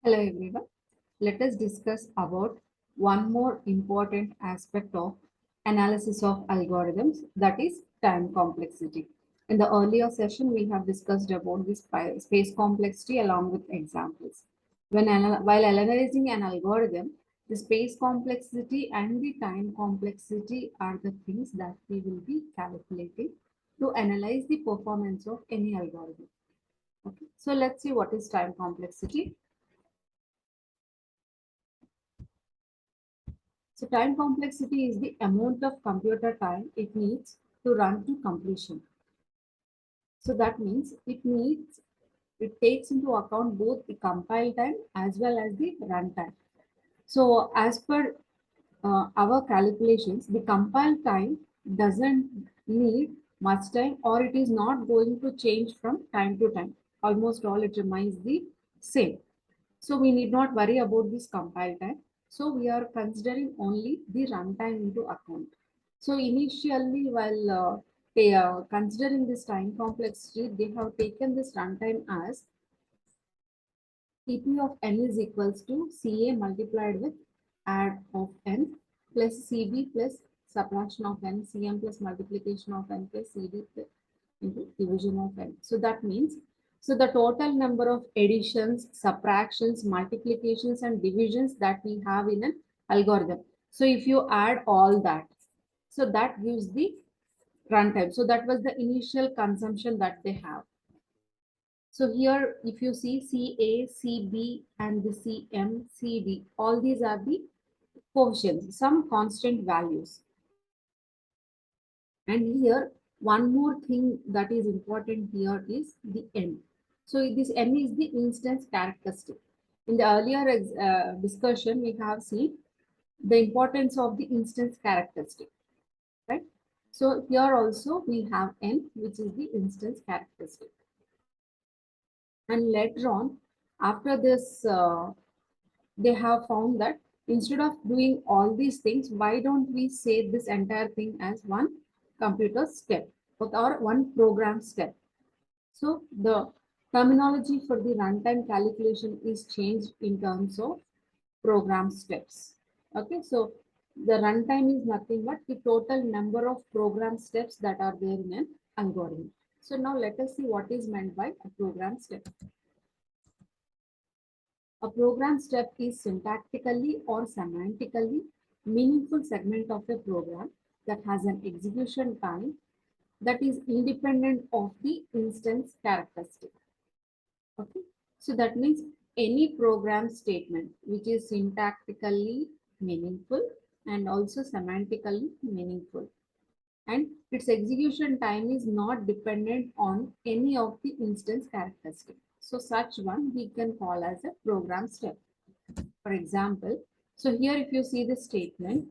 Hello everyone. Let us discuss about one more important aspect of analysis of algorithms, that is time complexity. In the earlier session, we have discussed about this space complexity along with examples. While analyzing an algorithm, the space complexity and the time complexity are the things that we will be calculating to analyze the performance of any algorithm. Okay, so let's see what is time complexity. So time complexity is the amount of computer time it needs to run to completion. So that means it takes into account both the compile time as well as the runtime. So as per our calculations, the compile time doesn't need much time, or it is not going to change from time to time. Almost all it remains the same. So we need not worry about this compile time. So we are considering only the runtime into account. So initially, while considering this time complexity, they have taken this runtime as TP of n is equals to CA multiplied with add of n plus CB plus subtraction of n, CM plus multiplication of n plus CD into division of n. So that means, so the total number of additions, subtractions, multiplications and divisions that we have in an algorithm. So if you add all that, so that gives the runtime. So that was the initial consumption that they have. So here, if you see CA, CB, and the CM, CD, all these are the coefficients, some constant values. And here, one more thing that is important here is the N. So this N is the instance characteristic. In the earlier discussion, we have seen the importance of the instance characteristic, right? So here also we have N, which is the instance characteristic. And later on, after this, they have found that instead of doing all these things, why don't we say this entire thing as one computer step or one program step? So the terminology for the runtime calculation is changed in terms of program steps. Okay, so the runtime is nothing but the total number of program steps that are there in an algorithm. So now let us see what is meant by a program step. A program step is syntactically or semantically meaningful segment of a program that has an execution time that is independent of the instance characteristic. Okay, so that means any program statement which is syntactically meaningful and also semantically meaningful, and its execution time is not dependent on any of the instance characteristic. So such one we can call as a program step. For example, so here if you see the statement,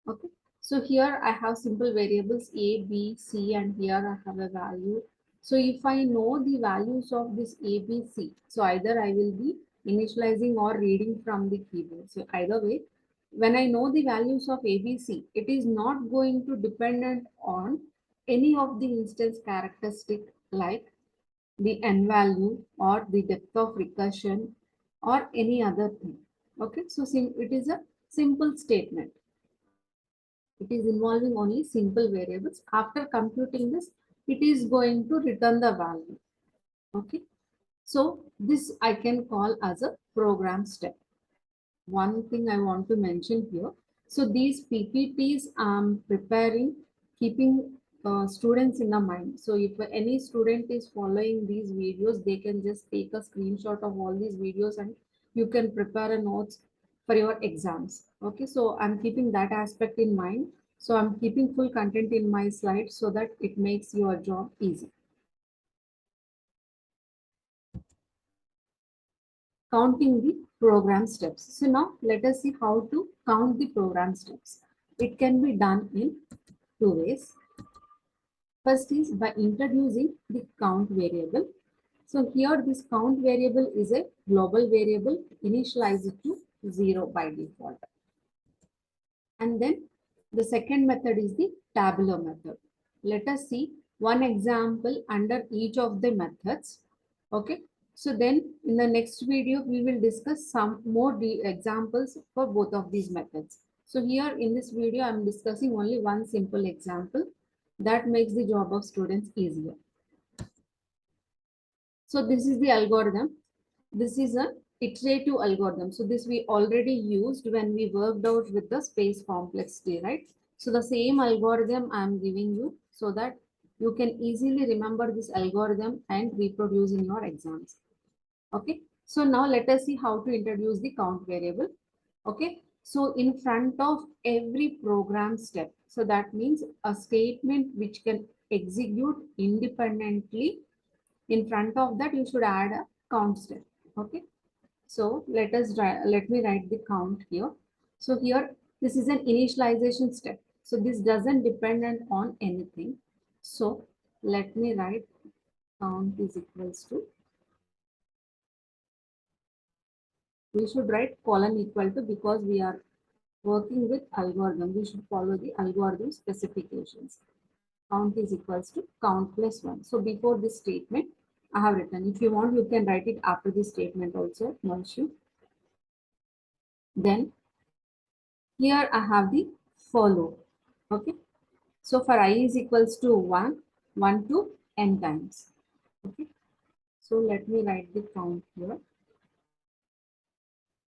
okay, so here I have simple variables A, B, C, and here I have a value. So if I know the values of this A, B, C, so either I will be initializing or reading from the keyboard. So either way, when I know the values of A, B, C, it is not going to dependent on any of the instance characteristic like the n value or the depth of recursion or any other thing. Okay, so it is a simple statement. It is involving only simple variables. After computing this, it is going to return the value. Okay, so this I can call as a program step. One thing I want to mention here. So these PPTs I'm preparing, keeping students in the mind. So if any student is following these videos, they can just take a screenshot of all these videos and you can prepare a notes for your exams. Okay, so I'm keeping that aspect in mind. So I'm keeping full content in my slides so that it makes your job easy. Counting the program steps. So now let us see how to count the program steps. It can be done in two ways. First is by introducing the count variable. So here this count variable is a global variable initialized to 0 by default. And then the second method is the tabular method. Let us see one example under each of the methods. Okay. So then in the next video, we will discuss some more examples for both of these methods. So here in this video, I'm discussing only one simple example that makes the job of students easier. So this is the algorithm. This is an iterative algorithm. So this we already used when we worked out with the space complexity, right? So the same algorithm I'm giving you so that you can easily remember this algorithm and reproduce in your exams. Okay. So now let us see how to introduce the count variable. Okay. So in front of every program step, so that means a statement which can execute independently, in front of that you should add a count step. Okay. So let me write the count here. So here this is an initialization step. So this doesn't depend on anything. So let me write count is equals to, we should write colon equal to, because we are working with algorithm. We should follow the algorithm specifications. Count is equals to count plus 1. So before this statement, I have written. If you want, you can write it after this statement also, no issue. Then here I have the for loop. Okay. So for I is equals to 1, 1 to n times. Okay. So let me write the count here.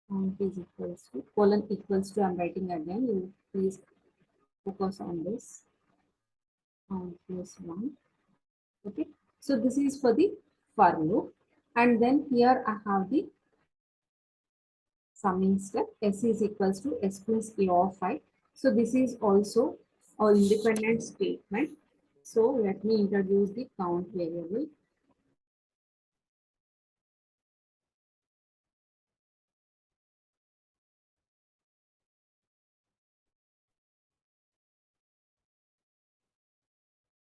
Count is equals to, colon equals to, I'm writing again. You please focus on this. Count plus 1. Okay. So this is for the for loop. And then here I have the summing step. S is equals to S plus A of I. So this is also an independent statement. So let me introduce the count variable.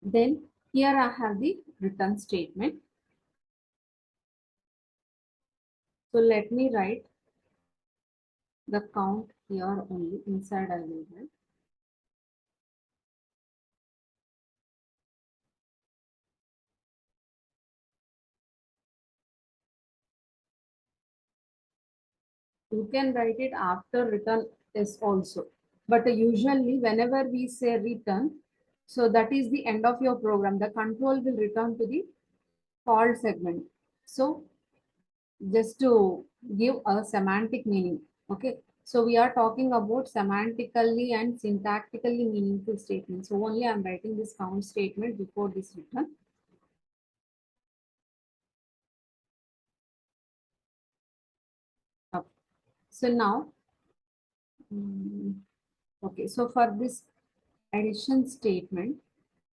Then here I have the return statement. So let me write the count here only, inside I will write. You can write it after return is also. But usually whenever we say return, so that is the end of your program. The control will return to the called segment. So just to give a semantic meaning. Okay. So we are talking about semantically and syntactically meaningful statements. So only I'm writing this count statement before this return. Okay. So now, okay. So for this addition statement,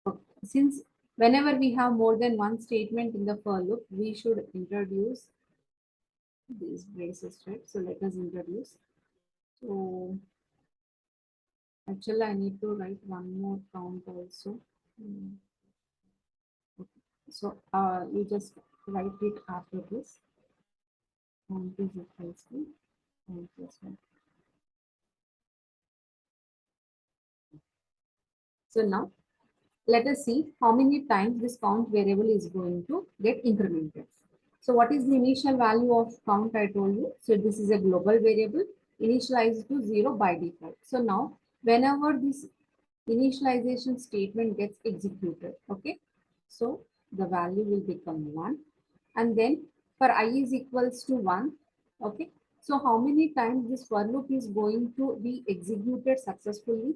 okay, since whenever we have more than one statement in the for loop, we should introduce these braces, right? So let us introduce. So actually, I need to write one more count also. Okay. So you just write it after this. Count is equals to count plus 1. So now let us see how many times this count variable is going to get incremented. So what is the initial value of count I told you? So this is a global variable initialized to 0 by default. So now whenever this initialization statement gets executed, okay, so the value will become 1. And then for I is equals to 1, okay, so how many times this for loop is going to be executed successfully?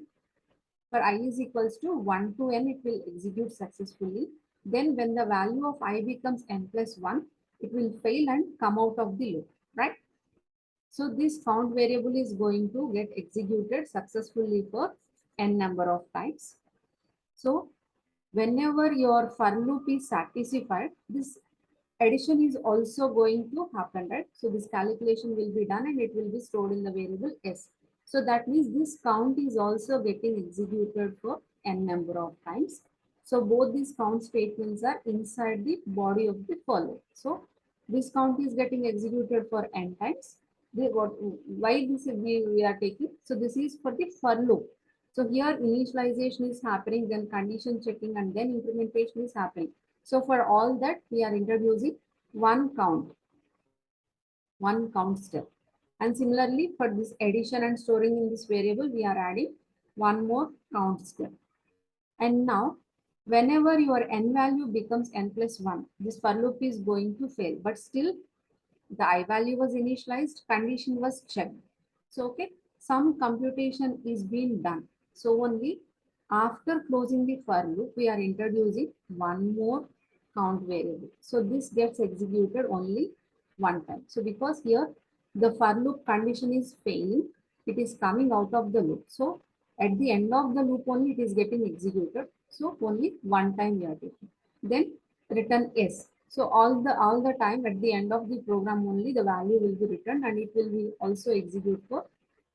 For I is equals to 1 to n, it will execute successfully. Then when the value of I becomes n plus 1, it will fail and come out of the loop, right? So this count variable is going to get executed successfully for n number of times. So whenever your for loop is satisfied, this addition is also going to happen, right? So this calculation will be done and it will be stored in the variable s. So that means this count is also getting executed for n number of times. So both these count statements are inside the body of the for loop. So this count is getting executed for n times. Why this we are taking? So this is for the for loop. So here initialization is happening, then condition checking, and then implementation is happening. So for all that, we are introducing one count, one count step. And similarly, for this addition and storing in this variable, we are adding one more count step. And now, whenever your n value becomes n plus 1, this for loop is going to fail. But still, the I value was initialized, condition was checked. So, okay, some computation is being done. So, only after closing the for loop, we are introducing one more count variable. So, this gets executed only one time. So, because here the for loop condition is failing, it is coming out of the loop. So, at the end of the loop only it is getting executed. So, only one time we are taking. Then return S. So all the time at the end of the program only the value will be returned and it will be also execute for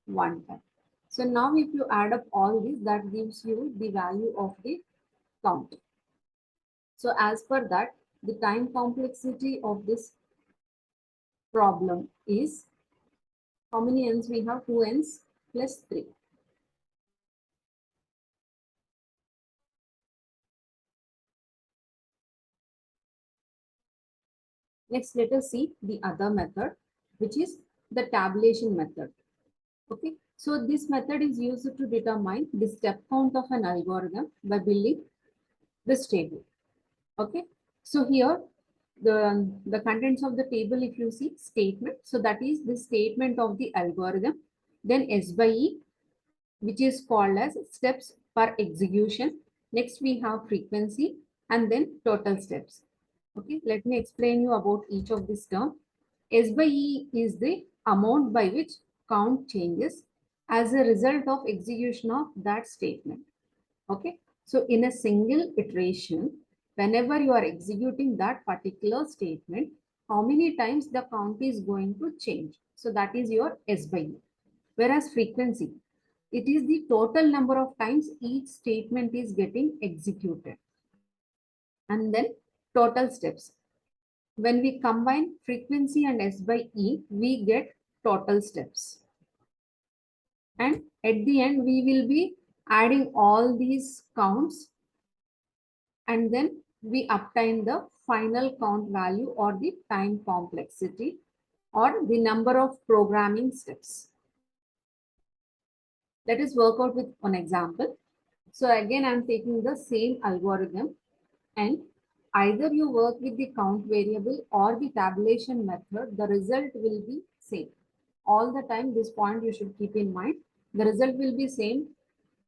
one time. So now if you add up all this, that gives you the value of the count. So as per that, the time complexity of this problem is how many n's we have? 2 n's plus 3. Next, let us see the other method, which is the tabulation method. Okay, so this method is used to determine the step count of an algorithm by building this table. Okay, so here the contents of the table, if you see statement, so that is the statement of the algorithm. Then S by E, which is called as steps per execution. Next we have frequency and then total steps. Okay, let me explain you about each of this term. S by E is the amount by which count changes as a result of execution of that statement. Okay, so in a single iteration, whenever you are executing that particular statement, how many times the count is going to change. So that is your S by E. Whereas frequency, it is the total number of times each statement is getting executed. And then total steps. When we combine frequency and S by E, we get total steps. And at the end, we will be adding all these counts and then we obtain the final count value or the time complexity or the number of programming steps. Let us work out with one example. So again, I'm taking the same algorithm and either you work with the count variable or the tabulation method, the result will be same. All the time, this point you should keep in mind. The result will be same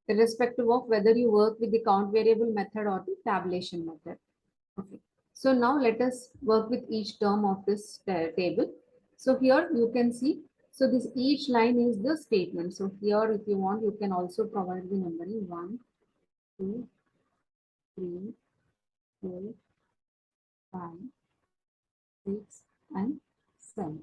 irrespective of whether you work with the count variable method or the tabulation method. Okay. So now let us work with each term of this table. So here you can see, so this each line is the statement. So here if you want, you can also provide the numbering 1, 2, 3, 4, 5, 6, and 7.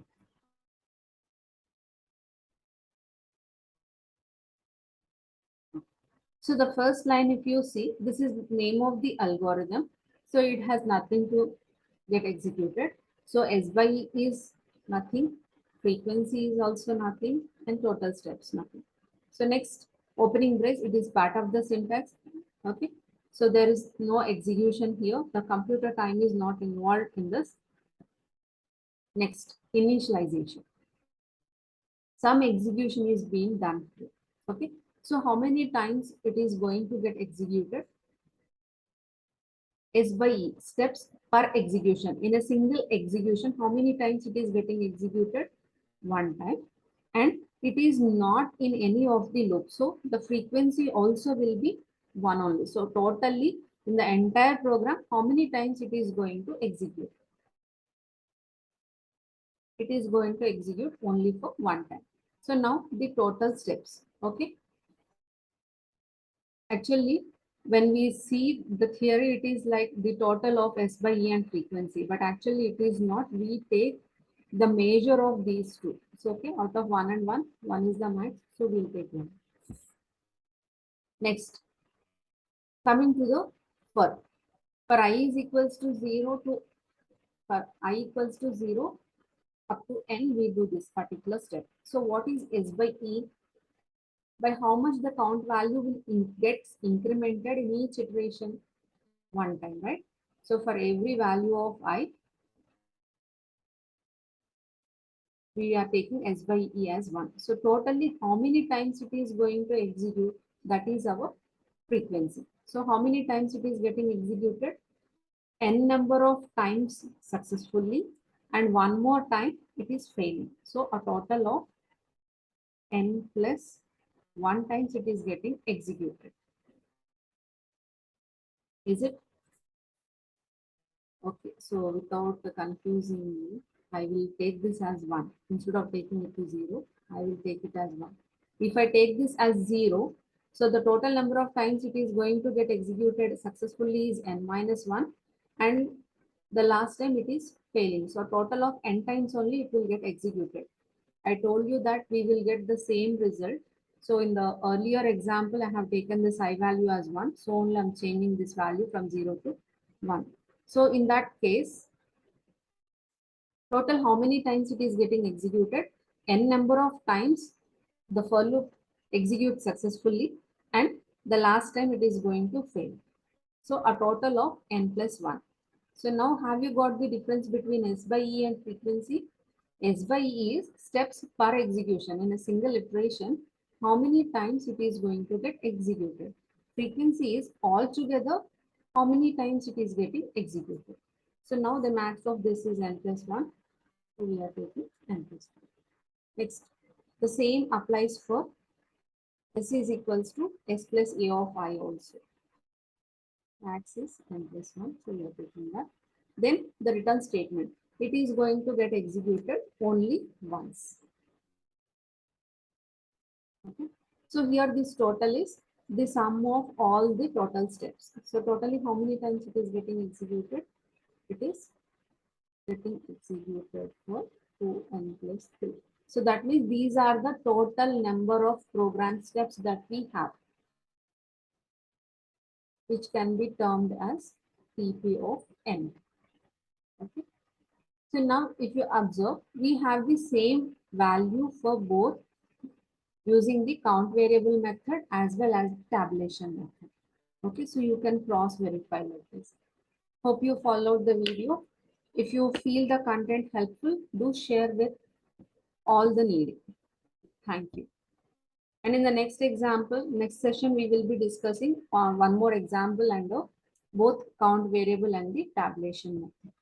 So the first line, if you see, this is the name of the algorithm. So it has nothing to get executed. So S by E is nothing. Frequency is also nothing. And total steps, nothing. So next, opening brace, it is part of the syntax. Okay. So there is no execution here. The computer time is not involved in this. Next, initialization. Some execution is being done here. Okay. So how many times it is going to get executed? S by E, steps per execution. In a single execution, how many times it is getting executed? One time. And it is not in any of the loops. So the frequency also will be one only. So totally in the entire program, how many times it is going to execute? It is going to execute only for one time. So now the total steps. Okay. Actually, when we see the theory, it is like the total of S by E and frequency, but actually it is not. We take the measure of these two. So, okay, out of 1 and 1, 1 is the max, so we'll take 1. Next, coming to the for. For I is equals to 0 to, for I equals to 0 up to n, we do this particular step. So, what is S by E? By how much the count value will gets incremented in each iteration? One time, right? So for every value of I, we are taking S by E as 1. So totally how many times it is going to execute, that is our frequency. So how many times it is getting executed? N number of times successfully, and one more time it is failing. So a total of N plus 1 times it is getting executed. Is it? Okay, so without confusing you, I will take this as 1. Instead of taking it to 0, I will take it as 1. If I take this as 0, so the total number of times it is going to get executed successfully is n minus 1, and the last time it is failing. So total of n times only it will get executed. I told you that we will get the same result. So in the earlier example, I have taken this I value as 1. So only I'm changing this value from 0 to 1. So in that case, total how many times it is getting executed? N number of times the for loop executes successfully, and the last time it is going to fail. So a total of n plus 1. So now have you got the difference between S by E and frequency? S by E is steps per execution. In a single iteration, how many times it is going to get executed. Frequency is altogether how many times it is getting executed. So now the max of this is n plus 1. So we are taking n plus 1. Next, the same applies for S is equals to S plus A of I also. Max is n plus 1. So we are taking that. Then the return statement. It is going to get executed only once. Okay. So here this total is the sum of all the total steps. So totally how many times it is getting executed? It is getting executed for 2n plus 3. So that means these are the total number of program steps that we have, which can be termed as TP of n. Okay. So now if you observe, we have the same value for both using the count variable method as well as tabulation method. Okay, so you can cross verify like this. Hope you followed the video. If you feel the content helpful, do share with all the needy. Thank you. And in the next example, next session, we will be discussing one more example under both count variable and the tabulation method.